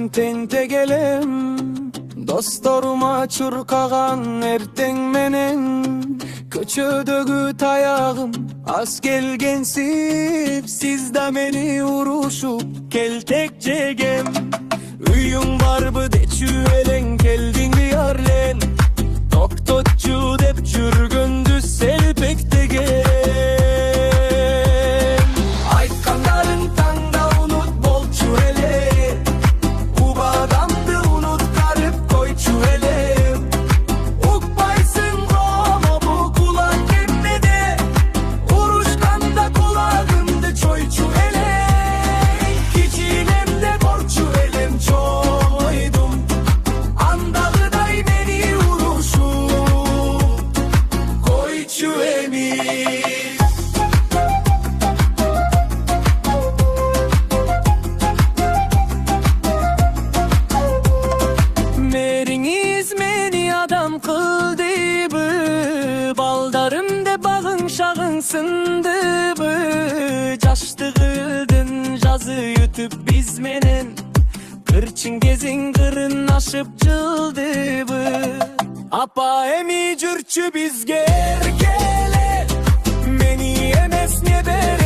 tente gelem, dostlarıma çurkagan erten menen. Köçödögü tayağım az gelgensip, siz de meni uruşup keltek cegem. Üyün var mı deçü elen, geldin diyarlen. Toktotçu dep çürgündü selpek degen. Aytkanların tanda unut bol çürele, ubadamdı unut karıp koy çürele. Ukbaysın Roma bu kulak emmede, uruşkanda kulağımdı çoy çürele. Kiçinemde borçu elem çoydum, andağıday beni uruşu koy çüremi. Meriniz meni adam kıldı bı, baldarım de bağın şağın sındı bı. Caştı kıldın жазı yutup biz menen, kırçın gezin kırın aşıp cıldı bı. Apa emi cürçü bizge erkele, meni emes ne ber